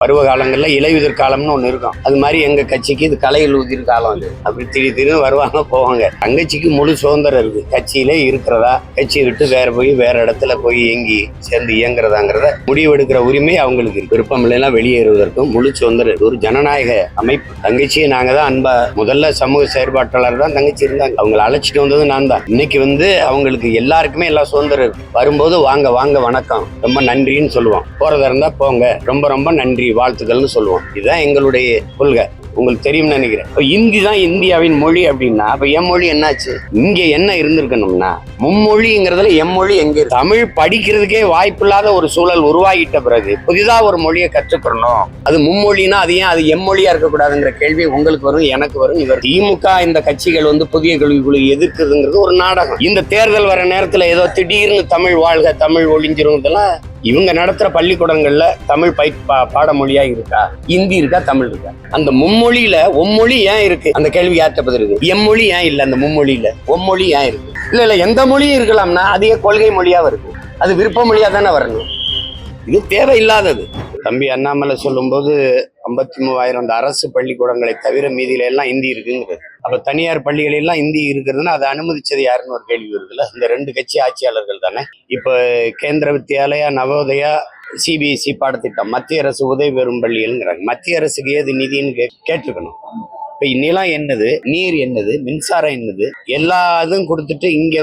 பருவ காலங்களில் இலையுதிர் காலம்னு ஒன்று இருக்கும். அது மாதிரி எங்க கட்சிக்கு இது கலையில் உதிர் காலம். அது அப்படி திடீர்னு வருவாங்க போவாங்க. தங்கச்சிக்கு முழு சுதந்திரம் இருக்கு. கட்சியிலே இருக்கிறதா, கட்சியை விட்டு வேற இடத்துல போய் சேர்ந்து இயங்குறதாங்கிறத முடிவெடுக்கிற உரிமை அவங்களுக்கு இருக்கு. விருப்பம் இல்லைன்னா வெளியேறுவதற்கும் முழு சுதந்திரம் இருக்கு. ஒரு ஜனநாயக அமைப்பு. தங்கச்சியை நாங்க தான் அன்பா முதல்ல சமூக செயற்பாட்டாளர் தான் தங்கச்சி இருந்தாங்க. அவங்களை அழைச்சிட்டு வந்தது நான் தான். இன்னைக்கு அவங்களுக்கு எல்லாருக்குமே எல்லா சுதந்திரம் இருக்கு. வரும்போது வாங்க வாங்க வணக்கம் ரொம்ப நன்றின்னு சொல்லுவோம். போறதா இருந்தா போங்க ரொம்ப ரொம்ப நன்றி வாழ்த்துக்கள்னு சொல்லுவோம். இதுதான் எங்களுடைய கொள்கை. உங்களுக்கு தெரியும்னு நினைக்கிறேன். இந்தி தான் இந்தியாவின் மொழி அப்படின்னா அப்ப எம்மொழி என்னாச்சு? இங்க என்ன இருந்திருக்கணும்னா மும்மொழிங்கிறதுல எம்மொழி எங்க இருக்கு? தமிழ் படிக்கிறதுக்கே வாய்ப்பில்லாத ஒரு சூழல் உருவாகிட்ட பிறகு புதிதா ஒரு மொழியை கற்றுக்கணும். அது மும்மொழினா அது ஏன் அது எம்மொழியா இருக்கக்கூடாதுங்கிற கேள்வி உங்களுக்கு வரும், எனக்கு வரும். இவர் திமுக இந்த கட்சிகள் புதிய கல்விக்குழு எதிர்க்குதுங்கிறது ஒரு நாடகம். இந்த தேர்தல் வர நேரத்துல ஏதோ திடீர்னு தமிழ் வாழ்க தமிழ் ஒழிஞ்சிருந்தெல்லாம் இவங்க நடத்துற பள்ளிக்கூடங்கள்ல தமிழ் பாடமொழியா இருக்கா? இந்தி இருக்கா? தமிழ் இருக்கா? அந்த மும்மொழியில ஒம்மொழி ஏன் இருக்கு? அந்த கேள்வி யார்கிட்ட பதில் இருக்கு? எம்மொழி ஏன் இல்ல? அந்த மும்மொழியில ஒம்மொழி ஏன் இருக்கு? இல்ல எந்த மொழியும் இருக்கலாம்னா அதிக கொள்கை மொழியா வருது. அது விருப்ப மொழியா தானே வரணும். இது தேவையில்லாதது. தம்பி அண்ணாமலை சொல்லும் போது 53,000 அந்த அரசு பள்ளிக்கூடங்களை தவிர மீதியில எல்லாம் இந்தி இருக்குங்கிறது. அப்ப தனியார் பள்ளிகள் எல்லாம் இந்தி இருக்கிறதுன்னா அதை அனுமதிச்சது யாருன்னு ஒரு கேள்வி வருதுல்ல. இந்த 2 கட்சி ஆட்சியாளர்கள் தானே. இப்ப கேந்திர வித்யாலயா, நவோதயா, சிபிஎஸ்இ பாடத்திட்டம் மத்திய அரசு உதவி பெறும் பள்ளிகள்ங்கிறாங்க. மத்திய அரசுக்கு ஏது நிதின்னு கேட்டிருக்கணும். இப்ப நிலம் என்னது, நீர் என்னது, மின்சாரம் என்னது, எல்லா இதுவும் கொடுத்துட்டு இங்க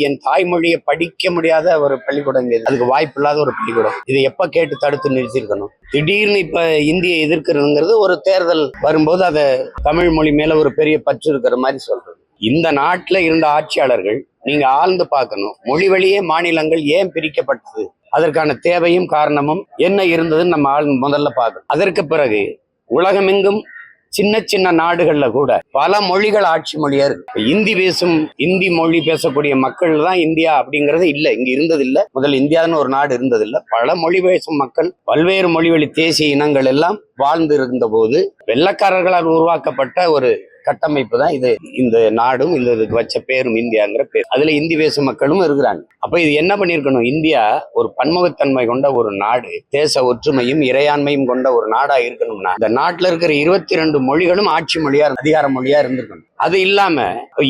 என் தாய்மொழியை படிக்க முடியாத ஒரு பள்ளிக்கூடம் இங்க, அதுக்கு வாய்ப்பு இல்லாத ஒரு பள்ளிக்கூடம். இதை எப்ப கேட்டு தடுத்து நிறுத்திருக்கணும்? திடீர்னு இப்ப இந்தியை எதிர்க்கிறதுங்கிறது ஒரு தேர்தல் வரும்போது அதை தமிழ் மொழி மேல ஒரு பெரிய பற்று இருக்கிற மாதிரி சொல்றது. இந்த நாட்டுல இருந்த ஆட்சியாளர்கள் நீங்க ஆழ்ந்து பார்க்கணும். மொழி வழியே மாநிலங்கள் ஏன் பிரிக்கப்பட்டது, அதற்கான தேவையும் காரணமும் என்ன இருந்ததுன்னு நம்ம முதல்ல பார்க்கணும். அதற்கு பிறகு உலகமெங்கும் சின்ன சின்ன நாடுகள்ல கூட பல மொழிகள் ஆட்சி மொழியா இருக்கு. இந்தி மொழி பேசக்கூடிய மக்கள் தான் இந்தியா அப்படிங்கறது இல்ல, இங்க இருந்தது இல்ல. முதல்ல இந்தியான்னு ஒரு நாடு இருந்தது இல்ல. பல மொழி பேசும் மக்கள், பல்வேறு மொழிவழி தேசிய இனங்கள் எல்லாம் வாழ்ந்து இருந்த போது வெள்ளக்காரர்களால் உருவாக்கப்பட்ட ஒரு கட்டமைப்பு தான் இது. இந்த நாடும் இதுக்கு வச்ச பேரும் இந்தியாங்கிற பேர். அதுல இந்தி பேசும் மக்களும் இருக்கிறாங்க. அப்ப இது என்ன பண்ணிருக்கணும்? இந்தியா ஒரு பன்முகத்தன்மை கொண்ட ஒரு நாடு, தேச ஒற்றுமையும் இறையாண்மையும் கொண்ட ஒரு நாடா இருக்கணும்னா இந்த நாட்டுல இருக்கிற 22 மொழிகளும் ஆட்சி மொழியா, அதிகார மொழியா இருந்திருக்கணும். அது இல்லாம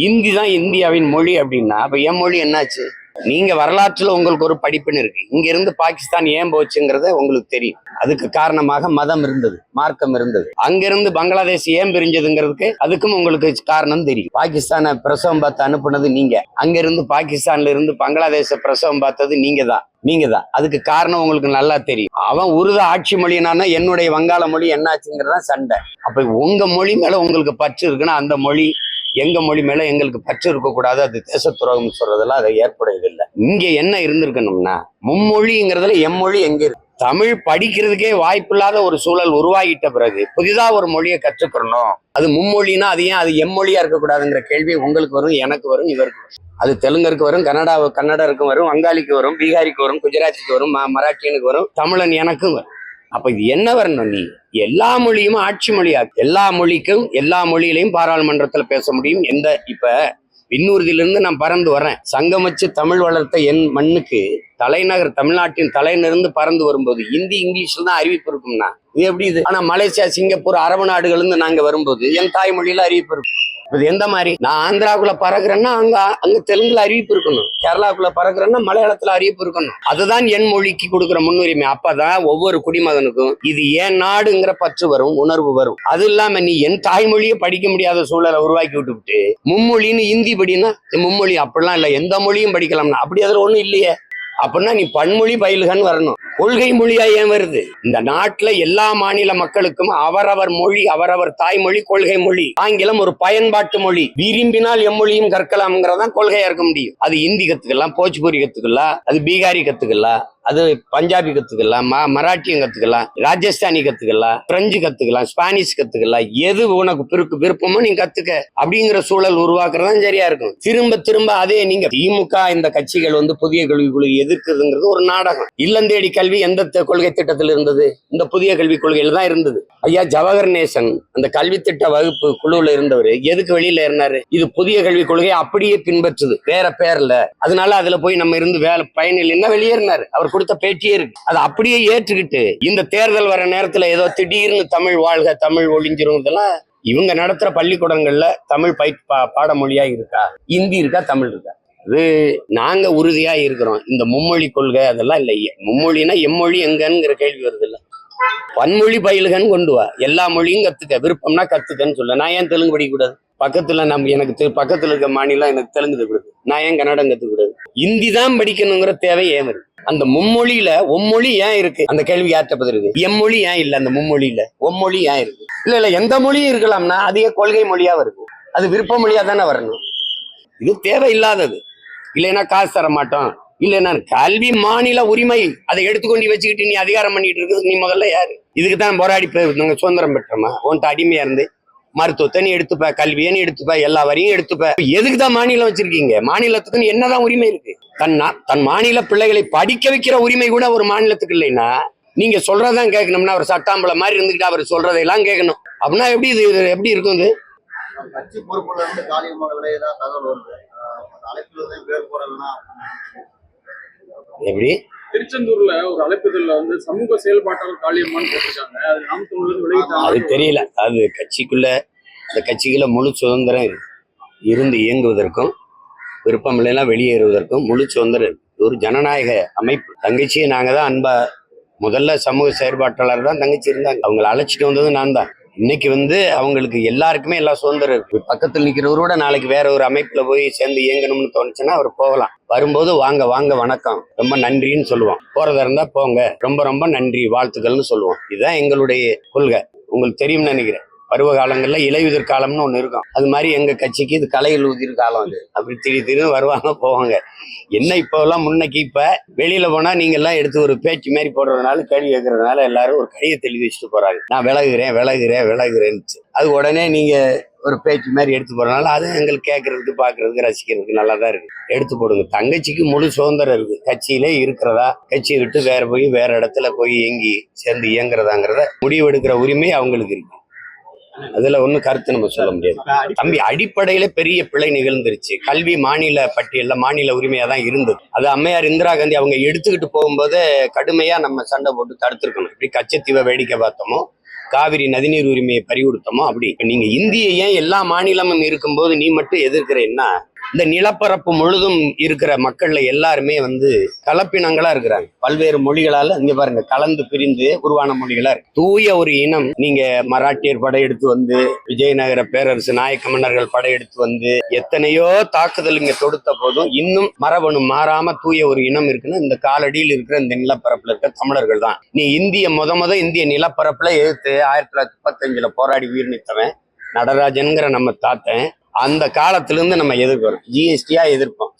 இந்தி தான் இந்தியாவின் மொழி அப்படின்னா அப்ப என் மொழி என்னாச்சு? நீங்க வரலாற்றுல உங்களுக்கு ஒரு படிப்புன்னு இருக்கு. இங்க இருந்து பாகிஸ்தான் ஏன் போச்சுங்கிறத உங்களுக்கு தெரியும். அதுக்கு காரணமாக மதம் இருந்தது, மார்க்கம் இருந்தது. அங்கிருந்து பங்களாதேஷ் ஏன் பிரிஞ்சதுங்கிறதுக்கு அதுக்கும் உங்களுக்கு காரணம் தெரியும். பாகிஸ்தானை பிரசவம் பார்த்து அனுப்புனது நீங்க, அங்கிருந்து பாகிஸ்தான்ல இருந்து பங்களாதேஷ பிரசவம் பார்த்தது நீங்க தான். அதுக்கு காரணம் உங்களுக்கு நல்லா தெரியும். அவன் உருது ஆட்சி மொழினானா என்னுடைய வங்காள மொழி என்னாச்சுங்கிறதா சண்டை. அப்ப உங்க மொழி மேல உங்களுக்கு பற்று இருக்குன்னா அந்த மொழி எங்க மொழி மேல எங்களுக்கு பற்று இருக்கக்கூடாது, அது தேச துரோகம் சொல்றதெல்லாம் அதை ஏற்படுவதில்லை. இங்க என்ன இருந்திருக்கணும்னா மும்மொழிங்கிறதுல எம்மொழி எங்க இருக்கு? தமிழ் படிக்கிறதுக்கே வாய்ப்பில்லாத ஒரு சூழல் உருவாகிட்ட பிறகு புதிதா ஒரு மொழியை கற்றுக்கணும். அது மும்மொழினா அது ஏன் அது எம்மொழியா இருக்கக்கூடாதுங்கிற கேள்வி உங்களுக்கு வரும், எனக்கு வரும், இவருக்கு வரும். அது தெலுங்கருக்கு வரும், கன்னடருக்கும் வரும், வங்காளிக்கு வரும், பீகாரிக்கு வரும், குஜராத்திக்கு வரும், மராட்டியனுக்கு வரும், தமிழன் எனக்கும் வரும். அப்ப இது என்ன வரணும்? நீ எல்லா மொழியும் ஆட்சி மொழியா, எல்லா மொழிக்கும் எல்லா மொழியிலையும் பாராளுமன்றத்துல பேச முடியும். இப்ப விண்ணூர்தியிலிருந்து நான் பறந்து வரேன். சங்கம் வச்சு தமிழ் வளர்த்த என் மண்ணுக்கு தலைநகர் தமிழ்நாட்டின் தலைநகர்ந்து பறந்து வரும்போது இந்தி இங்கிலீஷ்ல தான் அறிவிப்பு இருக்கும்னா இது எப்படி இது? ஆனா மலேசியா, சிங்கப்பூர், அரபு நாடுகள் இருந்து நாங்க வரும்போது என் தாய்மொழியில அறிவிப்பு இருக்கும். இது எந்த மாதிரி? நான் ஆந்திராவுக்குள்ள பறக்குறேன்னா அங்க தெலுங்குல அறிவிப்பு இருக்கணும். கேரளாவுக்குள்ள பறக்குறேன்னா மலையாளத்துல அறிவிப்பு இருக்கணும். அதுதான் என் மொழிக்கு கொடுக்குற முன்னுரிமை. அப்பதான் ஒவ்வொரு குடிமகனுக்கும் இது என் நாடுங்கிற பற்று வரும், உணர்வு வரும். அது இல்லாம நீ என் தாய்மொழியை படிக்க முடியாத சூழலை உருவாக்கி விட்டுவிட்டு மும்மொழின்னு இந்தி படினா மும்மொழி அப்படிலாம் இல்லை, எந்த மொழியும் படிக்கலாம்னா அப்படி அதுல ஒண்ணும் இல்லையே. அப்படின்னா நீ பன்மொழி பயில்கன்னு வரணும். கொள்கை மொழியா ஏன் வருது? இந்த நாட்டுல எல்லா மாநில மக்களுக்கும் அவரவர் மொழி, அவரவர் தாய்மொழி கொள்கை மொழி. ஆங்கிலம் ஒரு பயன்பாட்டு மொழி. விரும்பினால் எம்மொழியும் கற்கலாம்ங்கிறதான் கொள்கையா இருக்க முடியும். அது இந்தி கத்துக்கலாம், போஜ்பூரி கத்துக்கலாம், அது பீகாரி கத்துக்கலாம், அது பஞ்சாபி கத்துக்கலாம், மராட்டியம் கத்துக்கலாம், ராஜஸ்தானி கத்துக்கலாம், பிரெஞ்சு கத்துக்கலாம், ஸ்பானிஷ் கத்துக்கலாம். எது உனக்கு விருப்பமோ நீ கத்துக்க அப்படிங்கிற சூழல் உருவாக்குறதான் சரியா இருக்கும். திரும்ப திரும்ப அதே நீங்க திமுக இந்த கட்சிகள் புதிய கல்விக்குழு எதிர்க்குதுங்கிறது ஒரு நாடகம். இல்லந்தேடி கல்வி எந்த கொள்கை திட்டத்தில் இருந்தது? இந்த புதிய கல்விக் கொள்கையில தான் இருந்தது. ஐயா ஜவஹர் நேசன் அந்த கல்வி திட்ட வகுப்பு குழுவுல இருந்தவர் எதுக்கு வெளியில இருந்தாரு? இது புதிய கல்விக் கொள்கையை அப்படியே பின்பற்றுது, வேற பேர்ல. அதனால அதுல போய் நம்ம இருந்து வேலை பயனில்லைன்னா வெளியேறினாரு. அவர் கொடுத்த பேட்டியே இருக்கு. அதை அப்படியே ஏற்றுக்கிட்டு இந்த தேர்தல் வர நேரத்துல ஏதோ திடீர்னு தமிழ் வாழ்க, தமிழ் ஒழிஞ்சிரும், இதெல்லாம் இவங்க நடத்துற பள்ளிக்கூடங்கள்ல தமிழ் பாடமொழியா இருக்கா? இந்தி இருக்கா? தமிழ் இருக்கா? இது நாங்க உறுதியா இருக்கிறோம். இந்த மும்மொழி கொள்கை அதெல்லாம் இல்லை. மும்மொழினா எம்மொழி எங்கங்கிற கேள்வி வருது இல்ல. பன்மொழி பயிலுகன்னு கொண்டு வா, எல்லா மொழியும் கத்துக்க, விருப்பம்னா கத்துக்கன்னு சொல்ல. நான் ஏன் தெலுங்கு படிக்கக்கூடாது? பக்கத்துல எனக்கு பக்கத்துல இருக்க மாநிலம் எனக்கு தெலுங்கு கத்துக்கூடாது, நான் ஏன் கன்னடம் கத்துக்கூடாது? இந்தி தான் படிக்கணுங்கிற தேவை ஏன் இருக்கு? அந்த மும்மொழியில ஒம்மொழி ஏன் இருக்கு? அந்த கேள்வி யார்கிட்ட பதில் இருக்கு? எம்மொழி ஏன் இல்ல? அந்த மும்மொழியில ஒம்மொழி ஏன் இருக்கு? இல்ல எந்த மொழியும் இருக்கலாம்னா அதிக கொள்கை மொழியா வருது, அது விருப்ப மொழியா தானே வரணும். இது தேவையில்லாதது. இல்லைன்னா காசு தர மாட்டோம், இல்லைன்னா கல்வி மாநில உரிமை, அதை எடுத்துக்கொண்டு வச்சுக்கிட்டு நீ அதிகாரம் பண்ணிட்டு இருக்குது. நீ முதல்ல யாரு? இதுக்கு தான் போராடி நாங்க சுதந்திரம் பெற்றோமா? உன்ட்டு அடிமையா இருந்து மருத்துவத்தை நீ எடுத்துப்ப, கல்வியை நீ எடுத்துப்ப, எல்லா வரையும் எடுத்துப்ப. எதுக்கு தான் மாநிலம் வச்சிருக்கீங்க? மாநிலத்துக்குன்னு என்னதான் உரிமை இருக்கு? தன் மாநில பிள்ளைகளை படிக்க வைக்கிற உரிமை கூட ஒரு மாநிலத்துக்கு இல்லைன்னா நீங்க சொல்றதான் கேட்கணும்னா அவர் சட்டாம்பளை மாதிரி இருந்துகிட்டு அவர் சொல்றதையெல்லாம் கேட்கணும். அப்படின்னா எப்படி இது எப்படி இருக்கும்? இது கட்சி பொறுப்புல இருந்து காலியமாக ஏதாவது தகவல் வருது, அழைப்பு பேர் போறதுன்னா எப்படி? திருச்செந்தூர்ல ஒரு அழைப்புதல்ல சமூக செயல்பாட்டாளர் காளியம்மான்னு போட்டிருக்காங்க. அது நாம் தமிழர் விளைவிட்டாங்க. அது தெரியல. அது கட்சிக்குள்ள இந்த கட்சிக்குள்ள முழு சுதந்திரம் இருந்து இயங்குவதற்கும் விருப்பம் இல்லைன்னா வெளியேறுவதற்கும் முழு சுதந்திரம் இருக்கு. ஒரு ஜனநாயக அமைப்பு. தங்கச்சியை நாங்க தான் அன்பா முதல்ல சமூக செயற்பாட்டாளர் தான் தங்கச்சி இருந்தாங்க. அவங்களை அழைச்சிட்டு வந்தது நான் தான். இன்னைக்கு அவங்களுக்கு எல்லாருக்குமே எல்லா சுதந்திரம் இருக்கு. பக்கத்தில் நிற்கிறவரோட நாளைக்கு வேற ஒரு அமைப்புல போய் சேர்ந்து இயங்கணும்னு தோணுச்சுன்னா அவர் போகலாம். வரும்போது வாங்க வாங்க வணக்கம் ரொம்ப நன்றின்னு சொல்லுவோம். போறதா இருந்தா போங்க ரொம்ப ரொம்ப நன்றி வாழ்த்துக்கள்னு சொல்லுவோம். இதுதான் எங்களுடைய கொள்கை. உங்களுக்கு தெரியும்னு நினைக்கிறேன். பருவ காலங்கள்ல இலையுதிர் காலம்னு ஒண்ணு இருக்கும். அது மாதிரி எங்க கட்சிக்கு இது கலையில் உதிர் காலம். அது அப்படி திடீர்னு வருவாங்க போவாங்க. என்ன இப்போ எல்லாம் முன்னைக்கு இப்ப வெளியில போனா நீங்க எல்லாம் எடுத்து ஒரு பேச்சு மாதிரி போடுறதுனால கேள்வி கேட்கறதுனால எல்லாரும் ஒரு கையை எழுதி வச்சுட்டு போறாங்க. நான் விலகுறேன்னு. அது உடனே நீங்க ஒரு பேச்சு மாதிரி எடுத்து போறதுனால அது எங்களுக்கு கேட்கறதுக்கு பாக்குறதுக்கு ரசிக்கிறதுக்கு நல்லா தான் இருக்கு. எடுத்து போடுங்க. தங்கச்சிக்கு முழு சுதந்திரம் இருக்கு. கட்சியிலே இருக்கிறதா, கட்சியை விட்டு வேற இடத்துல போய் இயங்கி சேர்ந்து இயங்குறதாங்கிறத முடிவெடுக்கிற உரிமை அவங்களுக்கு இருக்கு. அதுல ஒண்ணும் கருத்து நம்ம சொல்ல முடியாது. தம்பி, அடிப்படையில பெரிய பிழை நிகழ்ந்துருச்சு. கல்வி மாநில பட்டியல்ல மாநில உரிமையா தான் இருந்தது. அது அம்மையார் இந்திரா காந்தி அவங்க எடுத்துக்கிட்டு போகும்போது கடுமையா நம்ம சண்டை போட்டு தடுத்திருக்கணும். இப்படி கச்சத்தீவை வேடிக்கை பார்த்தோமோ, காவிரி நதிநீர் உரிமையை பறிகொடுத்தோமோ அப்படி. நீங்க இந்திய ஏன் எல்லா மாநிலமும் இருக்கும்போது நீ மட்டும் எதிர்க்கிறேன்னா, இந்த நிலப்பரப்பு முழுதும் இருக்கிற மக்கள்ல எல்லாருமே கலப்பினங்களா இருக்கிறாங்க. பல்வேறு மொழிகளால இங்க பாருங்க கலந்து பிரிந்து உருவான மொழிகளா இருக்கு. தூய ஒரு இனம். நீங்க மராட்டியர் படையெடுத்து விஜயநகர பேரரசு நாயக்க மன்னர்கள் படையெடுத்து எத்தனையோ தாக்குதல் இங்க தொடுத்த போதும் இன்னும் மரபணு மாறாம தூய ஒரு இனம் இருக்குன்னா இந்த காலடியில் இருக்கிற இந்த நிலப்பரப்புல இருக்க தமிழர்கள் தான். நீ இந்திய நிலப்பரப்புல எதிர்த்து 1935 போராடி உயிர் நீத்தவன் நடராஜன்கிற நம்ம தாத்தன். அந்த காலத்திலிருந்து நம்ம எதிர்க்கிறோம். ஜிஎஸ்டியா எதிர்ப்போம்,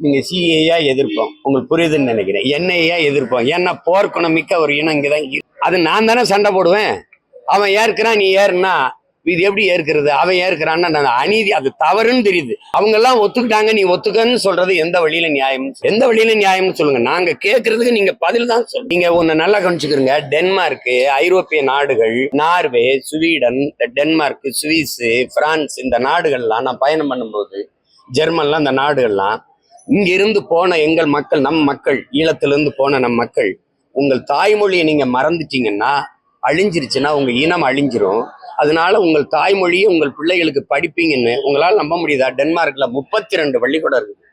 நீங்க சிஏயா எதிர்ப்போம். உங்களுக்கு புரியுதுன்னு நினைக்கிறேன். என்ஐயா எதிர்ப்போம். ஏன்னா போர்க்குணம் மிக்க ஒரு இனம் இங்கதான். அது நான் தானே சண்டை போடுவேன். அவன் ஏற்கிறான், நீ ஏறுனா இது எப்படி ஏற்கிறது? அவன் ஏற்கிறான்னா அநீதி, அது தவறுன்னு தெரியுது. அவங்க எல்லாம் ஒத்துக்கிட்டாங்க, நீ ஒத்துக்கன்னு சொல்றது எந்த வழியில நியாயம்னு சொல்லுங்க. நாங்க கேட்கறதுக்கு நீங்க பதில் தான் சொல்லுங்க. நீங்க ஒன்னு நல்லா கவனிச்சுக்கிறீங்க. டென்மார்க், ஐரோப்பிய நாடுகள், Norway, Sweden, Denmark, Swiss, France, இந்த நாடுகள்லாம் நான் பயணம் பண்ணும்போது, ஜெர்மன்லாம், இந்த நாடுகள்லாம் இங்க இருந்து போன எங்கள் மக்கள், நம் மக்கள், ஈழத்திலிருந்து போன நம் மக்கள், உங்கள் தாய்மொழியை நீங்க மறந்துட்டீங்கன்னா, அழிஞ்சிருச்சுன்னா உங்க இனம் அழிஞ்சிரும். அதனால உங்கள் தாய்மொழியை உங்கள் பிள்ளைகளுக்கு படிப்பீங்கன்னு உங்களால் நம்ப முடியுதா? டென்மார்க்ல 32 பள்ளிக்கூடம் இருக்குது.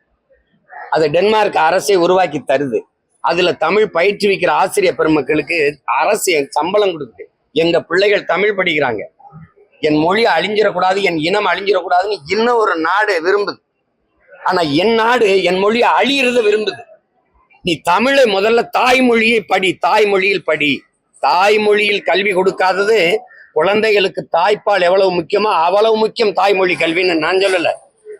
அதை டென்மார்க் அரசே உருவாக்கி தருது. அதுல தமிழ் பயிற்றுவிக்கிற ஆசிரியர் பெருமக்களுக்கு அரசு சம்பளம் கொடுக்குது. எங்க பிள்ளைகள் தமிழ் படிக்கிறாங்க. என் மொழி அழிஞ்சிடக்கூடாது, என் இனம் அழிஞ்சிடக்கூடாதுன்னு இன்னும் ஒரு நாடு விரும்புது. ஆனா என் நாடு என் மொழி அழியிறத விரும்புது. நீ தமிழை முதல்ல தாய்மொழியை படி, தாய்மொழியில் படி. தாய்மொழியில் கல்வி கொடுக்காதது குழந்தைகளுக்கு தாய்ப்பால் எவ்வளவு முக்கியமோ அவ்வளவு முக்கியம் தாய்மொழி கல்வின்னு நான் சொல்லல.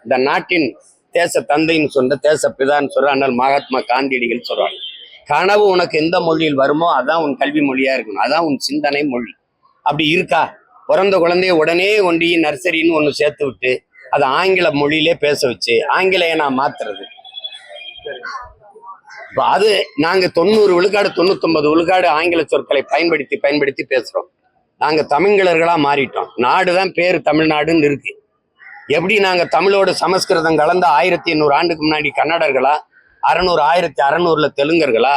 இந்த நாட்டின் தேச தந்தைன்னு சொல்ற, தேச பிதான்னு சொல்ற அண்ணல் மகாத்மா காந்தியடிகள் சொல்றாங்க. கனவு உனக்கு எந்த மொழியில் வருமோ அதான் உன் கல்வி மொழியா இருக்கணும், அதான் உன் சிந்தனை மொழி. அப்படி இருக்கா? பிறந்த குழந்தைய உடனே கொண்டு நர்சரின்னு ஒன்று சேர்த்து விட்டு அதை ஆங்கில மொழியிலே பேச வச்சு ஆங்கிலேயனா மாத்துறது. இப்போ அது நாங்க 90 விழுக்காடு 99 விழுக்காடு ஆங்கில சொற்களை பயன்படுத்தி பேசுறோம். நாங்க தமிழர்களா மாறிட்டோம். நாடுதான் பேரு தமிழ்நாடுன்னு இருக்கு. எப்படி நாங்க தமிழோட சமஸ்கிருதம் கலந்த 1800 ஆண்டுக்கு முன்னாடி கன்னடர்களா, 1600 தெலுங்கர்களா,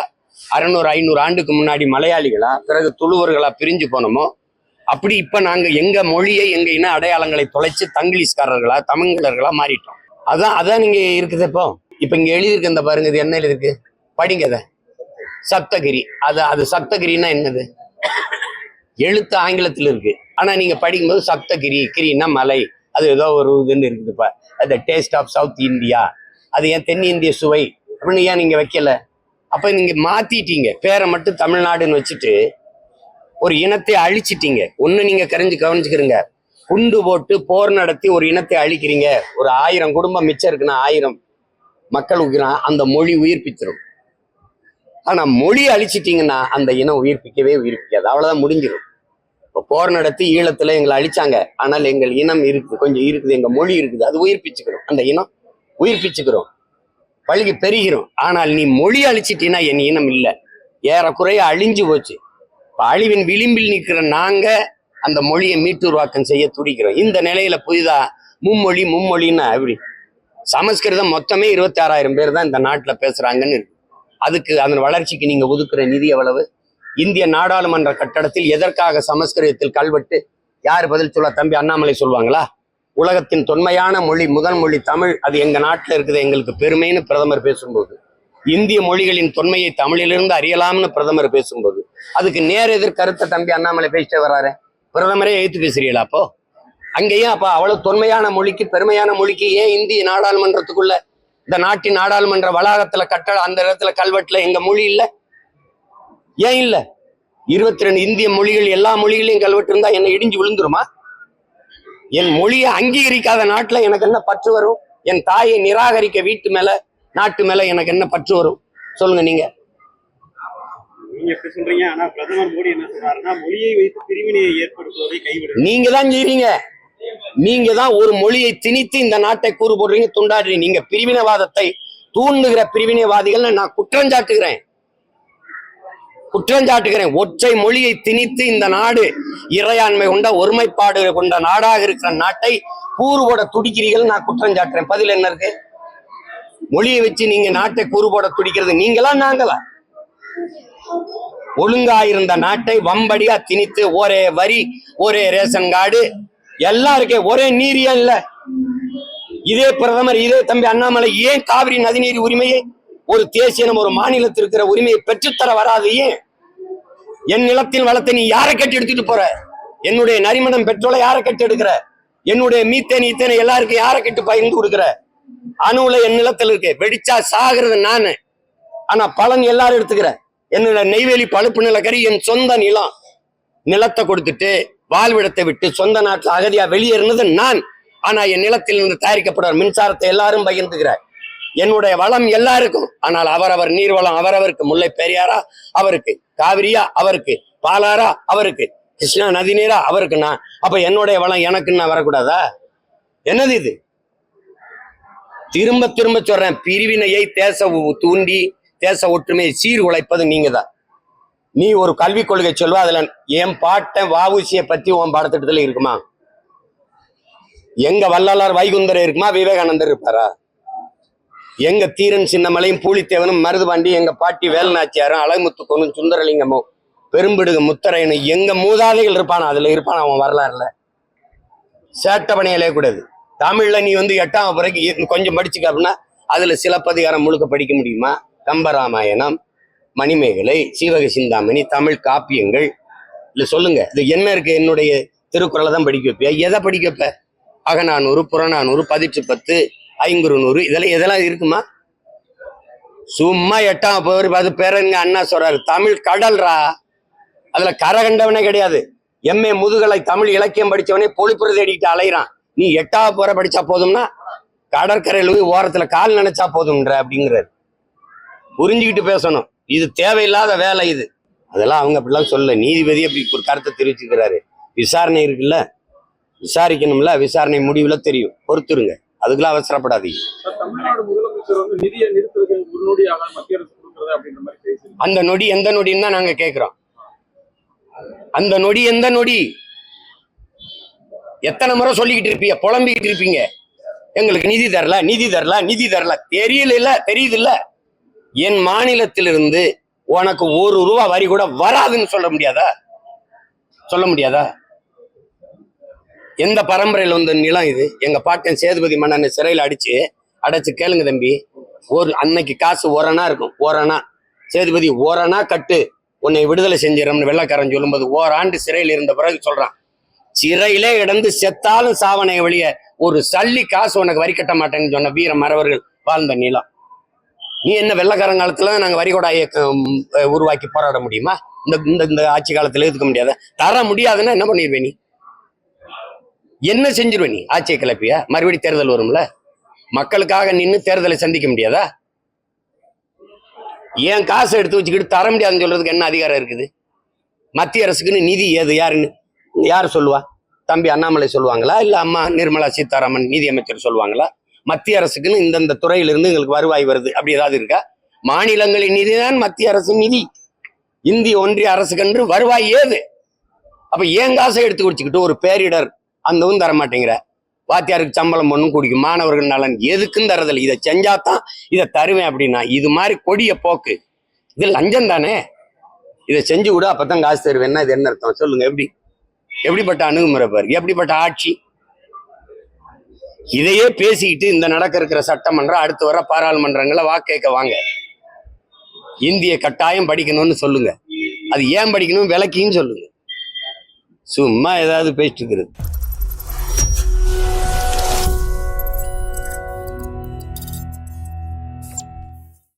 500 ஆண்டுக்கு முன்னாடி மலையாளிகளா, பிறகு துளுவர்களா பிரிஞ்சு போனோமோ, அப்படி இப்ப நாங்க எங்க மொழியை எங்க இன அடையாளங்களை தொலைச்சு தங்கிலீஷ்காரர்களா தமிழர்களா மாறிட்டோம். அதான் நீங்க இருக்குது. இப்ப இங்க எழுதியிருக்கு, இந்த பாருங்க, இது என்ன எழுதிருக்கு படிங்க. அதை சப்தகிரி. அது சப்தகிரின்னா என்னது? எழுத்து ஆங்கிலத்தில் இருக்கு, ஆனா நீங்க படிக்கும்போது சப்தகிரி, கிரின்னா மலை, அது ஏதோ ஒரு இதுன்னு இருக்குதுப்பா. அது டேஸ்ட் ஆஃப் சவுத் இந்தியா, அது ஏன் தென்னிந்திய சுவை அப்படின்னு ஏன் நீங்க வைக்கல? அப்ப நீங்க மாத்திட்டீங்க, பேரை மட்டும் தமிழ்நாடுன்னு வச்சுட்டு ஒரு இனத்தை அழிச்சிட்டீங்க. ஒண்ணு நீங்க கவனிச்சுக்கிறீங்க, குண்டு போட்டு போர் நடத்தி ஒரு இனத்தை அழிக்கிறீங்க. ஒரு 1000 குடும்பம் மிச்சம் இருக்குன்னா 1000 மக்களுக்கு அந்த மொழி உயிர்ப்பிச்சிடும். ஆனா மொழி அழிச்சிட்டீங்கன்னா அந்த இனம் உயிர்ப்பிக்காது, அவ்வளவுதான், முடிஞ்சிடும். இப்போ போர் நடத்தி ஈழத்துல எங்களை அழிச்சாங்க, ஆனால் எங்கள் இனம் இருக்குது, கொஞ்சம் இருக்குது, எங்க மொழி இருக்குது, அது உயிர்ப்பிச்சுக்கிறோம், அந்த இனம் உயிர்ப்பிச்சுக்கிறோம், பழகி பெருகிறோம். ஆனால் நீ மொழி அழிச்சிட்டீங்கன்னா என் இனம் இல்லை, ஏறக்குறைய அழிஞ்சு போச்சு. அழிவின் விளிம்பில் நிற்கிற நாங்க அந்த மொழியை மீட்டுருவாக்கம் செய்ய துடிக்கிறோம். இந்த நிலையில புதிதா மும்மொழின்னா எப்படி? சமஸ்கிருதம் மொத்தமே 26,000 பேர் தான் இந்த நாட்டுல பேசுறாங்கன்னு இருக்கு. அதுக்கு அதன் வளர்ச்சிக்கு நீங்க ஒதுக்குற நிதி எவ்வளவு? இந்திய நாடாளுமன்ற கட்டடத்தில் எதற்காக சமஸ்கிருதத்தில் கல்வெட்டு? யார் பதில் சொல்ல? தம்பி அண்ணாமலை சொல்லுவாங்களா? உலகத்தின் தொன்மையான மொழி, முதல் மொழி தமிழ், அது எங்க நாட்டுல இருக்குது, எங்களுக்கு பெருமைன்னு பிரதமர் பேசும்போது, இந்திய மொழிகளின் தொன்மையை தமிழிலிருந்து அறியலாம்னு பிரதமர் பேசும்போது, அதுக்கு நேர் எதிர் கருத்தை தம்பி அண்ணாமலை பேசிட்டே வர்றாரு. பிரதமரே எழுத்து பேசுறீங்களா? அப்போ அங்கேயும் அப்ப அவ்வளவு தொன்மையான மொழிக்கு, பெருமையான மொழிக்கு ஏன் இந்திய நாடாளுமன்றத்துக்குள்ள, இந்த நாட்டின் நாடாளுமன்ற வளாகத்துல அந்த இடத்துல கல்வெட்டுல எங்க மொழி இல்ல? ஏன் இல்ல? 22 இந்திய மொழிகள், எல்லா மொழிகளையும் கல்வெட்டு இருந்தா என்ன இடிஞ்சு விழுந்துருமா? என் மொழியை அங்கீகரிக்காத நாட்டுல எனக்கு என்ன பற்று வரும்? என் தாயை நிராகரிக்க வீட்டு மேல, நாட்டு மேல எனக்கு என்ன பற்று வரும்? சொல்லுங்க நீங்க. நீங்க எப்படி சொல்றீங்க? ஆனா பிரதமர் மோடி என்ன சொல்றாருன்னா, மொழியை வைத்து பிரிவினையை ஏற்படுத்துவதை கைவிடு. நீங்க தான் செய்றீங்க. நீங்க தான் ஒரு மொழியை திணித்து இந்த நாட்டை கூறு போடுறீங்க, துண்டாடுறீங்க. நீங்க பிரிவினைவாதத்தை தூண்டுகிற பிரிவினைவாதிகள் நான் குற்றஞ்சாட்டுகிறேன். ஒற்றை மொழியை திணித்து இந்த நாடு இறையாண்மை கொண்ட, ஒருமைப்பாடு கொண்ட நாடாக இருக்கிற நாட்டை கூறு போட துடிக்கிறீர்கள், நான் குற்றஞ்சாட்டுறேன். பதில் என்ன இருக்கு? மொழியை வச்சு நீங்க நாட்டை கூறு போட துடிக்கிறது நீங்களா நாங்களா? ஒழுங்காயிருந்த நாட்டை வம்படியா திணித்து, ஒரே வரி, ஒரே ரேஷன் கார்டு எல்லாம் இருக்கே, ஒரே நீரியா இல்ல? இதே பிரதமர், இதே தம்பி அண்ணாமலை ஏன் காவிரி நதிநீர் உரிமையை, ஒரு தேசியம், ஒரு மாநிலத்தில் இருக்கிற உரிமையை பெற்றுத்தர வராது? ஏன்? என் நிலத்தின் வளத்தை நீ யாரை கட்டி எடுத்துட்டு போற? என்னுடைய நரிமணம் பெட்ரோலை யாரை கட்டி எடுக்கிற? என்னுடைய மீத்தேன் ஈத்தேனை எல்லாருக்கும் யாரை கட்டி பகிர்ந்து கொடுக்குற? அணுவுல என் நிலத்தில் இருக்கு, வெடிச்சா சாகிறது நானு, ஆனா பலன் எல்லாரும் எடுத்துக்கிற. என்னோட நெய்வேலி பழுப்பு நிலக்கரி என் சொந்த நிலம், நிலத்தை கொடுத்துட்டு வாழ்விடத்தை விட்டு சொந்த நாட்டுல அகதியா வெளியேறினது நான். ஆனா என் நிலத்தில் இருந்து தயாரிக்கப்படுற மின்சாரத்தை எல்லாரும் பகிர்ந்துக்கிற. என்னுடைய வளம் எல்லாருக்கும், ஆனால் அவரவர் நீர்வளம் அவரவருக்கு. முல்லை பெரியாரா அவருக்கு, காவிரியா அவருக்கு, பாலாரா அவருக்கு, கிருஷ்ணா நதி நீரா அவருக்கு. நான் அப்ப என்னுடைய வளம் எனக்குன்னு வரக்கூடாதா? என்னது இது? திரும்ப திரும்ப சொல்றேன், பிரிவினையை தூண்டி தேச ஒற்றுமையை சீர்குலைப்பது நீங்க தான். நீ ஒரு கல்விக் கொள்கை சொல்வா, அதுல என் பாட்டன் வஉசியை பத்தி உன் பாடத்திட்டத்துல இருக்குமா? எங்க வள்ளலார் வைகுந்தர் இருக்குமா? விவேகானந்தர் இருப்பாரா? எங்க தீரன் சின்னமலையும் பூலித்தேவனும் மருதுபாண்டி, எங்க பாட்டி வேலுநாச்சியாரும் அழகுமுத்துக்கோனும் சுந்தரலிங்கமும் பெரும்பிடுகு முத்தரையனும் எங்க மூதாதைகள் இருப்பானா? அதுல இருப்பானா அவன் வரலாறுல? சேட்டை பணியிலே கூடாது. தமிழ்ல நீ 8ஆம் பிறகு கொஞ்சம் படிச்சுக்க அப்படின்னா அதுல சிலப்பதிகாரம் முழுக்க படிக்க முடியுமா? கம்பராமாயணம், மணிமேகலை, சீவக சிந்தாமணி, தமிழ் காப்பியங்கள் இல்ல சொல்லுங்க. இது என்ன இருக்கு? என்னுடைய திருக்குறளை தான் படிக்க வைப்பியா? எதை படிக்க வைப்ப? அகநானூறு, புறநானூறு, 10 500 இதெல்லாம் இருக்குமா? சும்மா 8ஆம் போர் அது பேரங்க அண்ணா சொல்றாரு, தமிழ் கடல்ரா, அதுல கரை கண்டவனே கிடையாது. எம்ஏ முதுகலை தமிழ் இலக்கியம் படிச்சவனே பொழிப்புற தேடிட்டு அலைறான். நீ 8ஆம் போரை படிச்சா போதும்னா கடற்கரையில் ஓரத்துல கால் நினைச்சா போதும்ன்ற அப்படிங்கிறாரு. புரிஞ்சுக்கிட்டு பேசணும். இது தேவையில்லாத வேலை இது. அதெல்லாம் அவங்க அப்படிலாம் சொல்ல. நீதிபதி அப்படி ஒரு கருத்தை தெரிவிச்சுக்கிறாரு. விசாரணை இருக்குல்ல, விசாரிக்கணும்ல, விசாரணை முடிவுல தெரியும், பொறுத்துருங்க, அதுக்கெல்லாம் அவசரப்படாதீங்க. தமிழ்நாடு முதலமைச்சர் நிதியை நிறுத்துவதற்கு முன்னோடியாக மத்திய அரசு கொடுக்கிறது அப்படின்ற மாதிரி பேசி, அந்த நொடி எந்த நொடின்னு தான் நாங்க கேட்கிறோம். அந்த நொடி எந்த நொடி? எத்தனை முறை சொல்லிக்கிட்டு இருப்பீங்க, புலம்பிக்கிட்டு இருப்பீங்க, எங்களுக்கு நிதி தரல, நிதி தரல, நிதி தரல. தெரியல, தெரியுது இல்ல? என் மாநிலத்திலிருந்து உனக்கு ₹1 வரி கூட வராதுன்னு சொல்ல முடியாதா? சொல்ல முடியாதா? எந்த பரம்பரையில் வந்த நிலம் இது? எங்க பாட்டன் சேதுபதி மன்னனை சிறையில் அடைச்சு கேளுங்க தம்பி. அன்னைக்கு காசு ஓரணா இருக்கும். ஓரணா சேதுபதி ஓரணா கட்டு, உன்னை விடுதலை செஞ்சிடறோம்னு வெள்ளைக்காரன் சொல்லும்போது ஓராண்டு சிறையில் இருந்த பிறகு சொல்றான், சிறையிலே இடந்து செத்தாலும் சாவனை வழிய ஒரு சல்லி காசு உனக்கு வரி கட்ட மாட்டேன்னு சொன்ன வீர மறவர்கள் வாழ்ந்த நிலம். நீ என்ன வெள்ளைக்காரன் காலத்துல நாங்க வரிகொடா இயக்கம் உருவாக்கி போராட முடியுமா? இந்த ஆட்சி காலத்துல எதுக்க முடியாத? தர முடியாதுன்னா என்ன பண்ணிடுவே நீ? என்ன செஞ்சிருவே நீ? ஆட்சியை கிளப்பியா? மறுபடியும் தேர்தல் வரும்ல? மக்களுக்காக நின்று தேர்தலை சந்திக்க முடியாதா? ஏன் காசை எடுத்து வச்சுக்கிட்டு தர முடியாதுன்னு சொல்றதுக்கு என்ன அதிகாரம் இருக்குது? மத்திய அரசுக்குன்னு நிதி ஏது? யார் சொல்லுவா? தம்பி அண்ணாமலை சொல்லுவாங்களா? இல்ல அம்மா நிர்மலா சீதாராமன் நிதியமைச்சர் சொல்லுவாங்களா? மத்திய அரசுக்குன்னு இந்தந்த துறையிலிருந்து எங்களுக்கு வருவாய் வருது அப்படி ஏதாவது இருக்கா? மாநிலங்களின் நிதிதான் மத்திய அரசு நிதி. இந்திய ஒன்றிய அரசுக்கென்று வருவாய் ஏது? அப்ப ஏன் காசை எடுத்து குடிச்சுக்கிட்டு ஒரு பேரிடர் அந்தவும் தர மாட்டேங்கிற? வாத்தியாருக்கு சம்பளம் ஒன்றும் குடிக்கும், மாணவர்கள் நலன் எதுக்கும் தரதில்லை. இதை செஞ்சாதான் இதை தருவேன் அப்படின்னா இது மாதிரி கொடிய போக்கு. இது லஞ்சம் தானே. இதை செஞ்சு விட அப்பதான் காசு தருவேன்னா இது என்ன அர்த்தம் சொல்லுங்க? எப்படிப்பட்ட அணுகுமுறை பாரு, எப்படிப்பட்ட ஆட்சி? இதையே பேசிக்கிட்டு இந்த நடக்க இருக்கிற சட்டமன்றம், அடுத்து வர பாராளுமன்றங்களை வாக்கு கேட்க வாங்க. இந்திய கட்டாயம் படிக்கணும்னு சொல்லுங்க. அது ஏன் படிக்கணும் விளக்கின்னு சொல்லுங்க. சும்மா ஏதாவது பேசிட்டு இருக்கிறது.